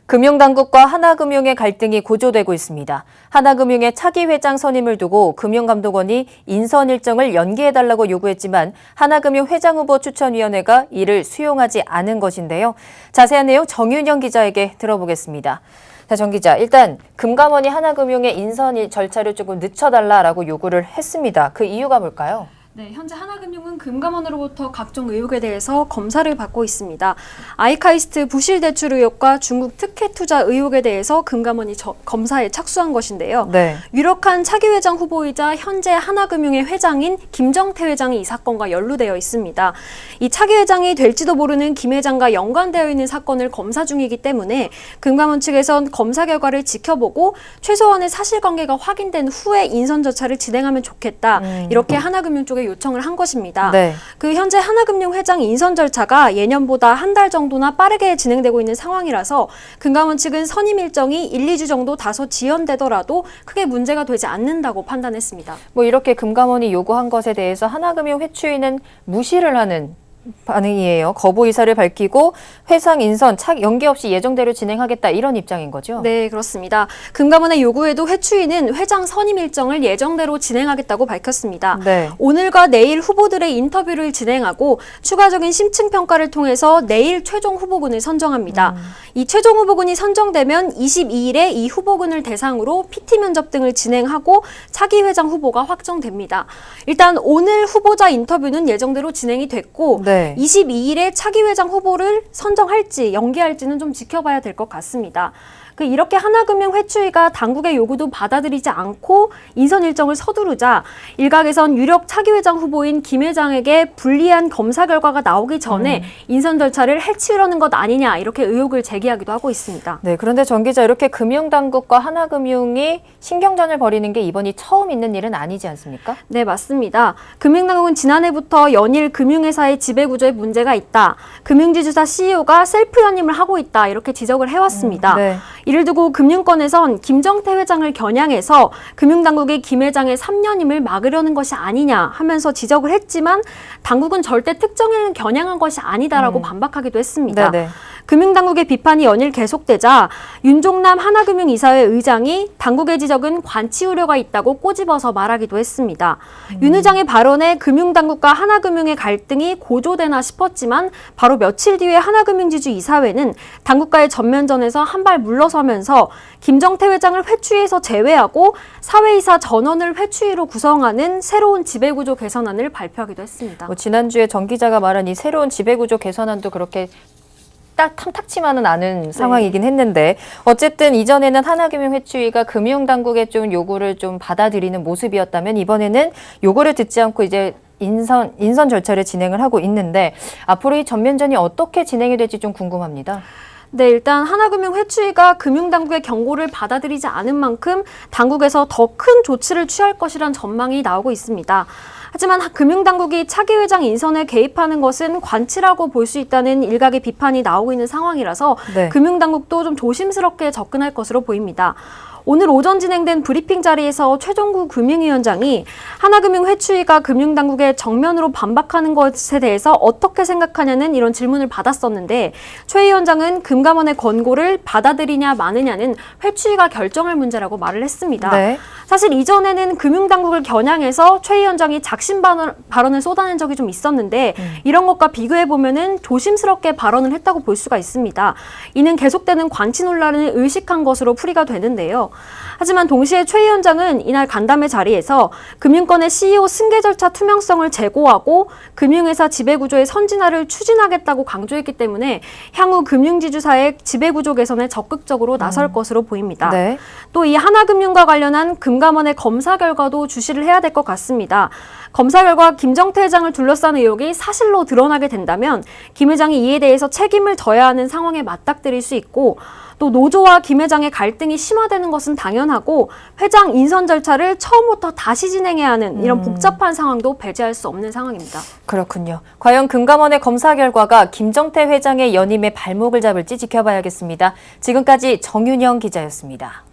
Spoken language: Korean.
금융당국과 하나금융의 갈등이 고조되고 있습니다. 하나금융의 차기 회장 선임을 두고 금융감독원이 인선 일정을 연기해달라고 요구했지만 하나금융 회장 후보 추천위원회가 이를 수용하지 않은 것인데요. 자세한 내용 정윤영 기자에게 들어보겠습니다. 자, 정 기자, 일단 금감원이 하나금융의 인선 절차를 조금 늦춰달라고 요구를 했습니다. 그 이유가 뭘까요? 네, 현재 하나금융은 금감원으로부터 각종 의혹에 대해서 검사를 받고 있습니다. 아이카이스트 부실 대출 의혹과 중국 특혜 투자 의혹에 대해서 금감원이 검사에 착수한 것인데요. 네. 유력한 차기 회장 후보이자 현재 하나금융의 회장인 김정태 회장이 이 사건과 연루되어 있습니다. 이 차기 회장이 될지도 모르는 김 회장과 연관되어 있는 사건을 검사 중이기 때문에 금감원 측에선 검사 결과를 지켜보고 최소한의 사실관계가 확인된 후에 인선 절차를 진행하면 좋겠다. 이렇게 하나금융 쪽에 요청을 한 것입니다. 네. 그 현재 하나금융 회장 인선 절차가 예년보다 한 달 정도나 빠르게 진행되고 있는 상황이라서 금감원 측은 선임 일정이 1, 2주 정도 다소 지연되더라도 크게 문제가 되지 않는다고 판단했습니다. 이렇게 금감원이 요구한 것에 대해서 하나금융 회추위는 무시를 하는 반응이에요. 거부 의사를 밝히고 회장 인선 연기 없이 예정대로 진행하겠다 이런 입장인 거죠? 네, 그렇습니다. 금감원의 요구에도 회추위는 회장 선임 일정을 예정대로 진행하겠다고 밝혔습니다. 네. 오늘과 내일 후보들의 인터뷰를 진행하고 추가적인 심층 평가를 통해서 내일 최종 후보군을 선정합니다. 이 최종 후보군이 선정되면 22일에 이 후보군을 대상으로 PT 면접 등을 진행하고 차기 회장 후보가 확정됩니다. 일단 오늘 후보자 인터뷰는 예정대로 진행이 됐고 네. 22일에 차기 회장 후보를 선정할지 연기할지는 좀 지켜봐야 될 것 같습니다. 이렇게 하나금융 회추위가 당국의 요구도 받아들이지 않고 인선 일정을 서두르자 일각에선 유력 차기 회장 후보인 김 회장에게 불리한 검사 결과가 나오기 전에 인선 절차를 해치우려는 것 아니냐 이렇게 의혹을 제기하기도 하고 있습니다. 네, 그런데 정 기자, 이렇게 금융당국과 하나금융이 신경전을 벌이는 게 이번이 처음 있는 일은 아니지 않습니까? 네, 맞습니다. 금융당국은 지난해부터 연일 금융회사의 지배구조에 문제가 있다. 금융지주사 CEO가 셀프 연임을 하고 있다. 이렇게 지적을 해왔습니다. 네. 이를 두고 금융권에선 김정태 회장을 겨냥해서 금융당국이 김 회장의 3년임을 막으려는 것이 아니냐 하면서 지적을 했지만 당국은 절대 특정인을 겨냥한 것이 아니다라고 반박하기도 했습니다. 네네. 금융당국의 비판이 연일 계속되자 윤종남 하나금융이사회 의장이 당국의 지적은 관치 우려가 있다고 꼬집어서 말하기도 했습니다. 윤 의장의 발언에 금융당국과 하나금융의 갈등이 고조되나 싶었지만 바로 며칠 뒤에 하나금융지주이사회는 당국과의 전면전에서 한 발 물러서면서 김정태 회장을 회추위에서 제외하고 사회이사 전원을 회추위로 구성하는 새로운 지배구조 개선안을 발표하기도 했습니다. 지난주에 정 기자가 말한 이 새로운 지배구조 개선안도 그렇게 딱 탐탁치만은 않은 상황이긴 했는데 어쨌든 이전에는 하나금융 회추위가 금융당국의 좀 요구를 좀 받아들이는 모습이었다면 이번에는 요구를 듣지 않고 이제 인선 절차를 진행을 하고 있는데 앞으로 이 전면전이 어떻게 진행이 될지 좀 궁금합니다. 네, 일단 하나금융 회추위가 금융당국의 경고를 받아들이지 않은 만큼 당국에서 더 큰 조치를 취할 것이란 전망이 나오고 있습니다. 하지만 금융당국이 차기 회장 인선에 개입하는 것은 관치라고 볼 수 있다는 일각의 비판이 나오고 있는 상황이라서 네. 금융당국도 좀 조심스럽게 접근할 것으로 보입니다. 오늘 오전 진행된 브리핑 자리에서 최종구 금융위원장이 하나금융 회추위가 금융당국에 정면으로 반박하는 것에 대해서 어떻게 생각하냐는 이런 질문을 받았었는데 최 위원장은 금감원의 권고를 받아들이냐 마느냐는 회추위가 결정할 문제라고 말을 했습니다. 네. 사실 이전에는 금융당국을 겨냥해서 최 위원장이 작심 발언을 쏟아낸 적이 좀 있었는데 이런 것과 비교해보면은 조심스럽게 발언을 했다고 볼 수가 있습니다. 이는 계속되는 관치 논란을 의식한 것으로 풀이가 되는데요. 하지만 동시에 최 위원장은 이날 간담회 자리에서 금융권의 CEO 승계 절차 투명성을 제고하고 금융회사 지배구조의 선진화를 추진하겠다고 강조했기 때문에 향후 금융지주사의 지배구조 개선에 적극적으로 나설 것으로 보입니다. 네. 또 이 하나금융과 관련한 금감원의 검사 결과도 주시를 해야 될 것 같습니다. 검사 결과 김정태 회장을 둘러싼 의혹이 사실로 드러나게 된다면 김 회장이 이에 대해서 책임을 져야 하는 상황에 맞닥뜨릴 수 있고 또 노조와 김 회장의 갈등이 심화되는 것은 당연하고 회장 인선 절차를 처음부터 다시 진행해야 하는 이런 복잡한 상황도 배제할 수 없는 상황입니다. 그렇군요. 과연 금감원의 검사 결과가 김정태 회장의 연임에 발목을 잡을지 지켜봐야겠습니다. 지금까지 정윤영 기자였습니다.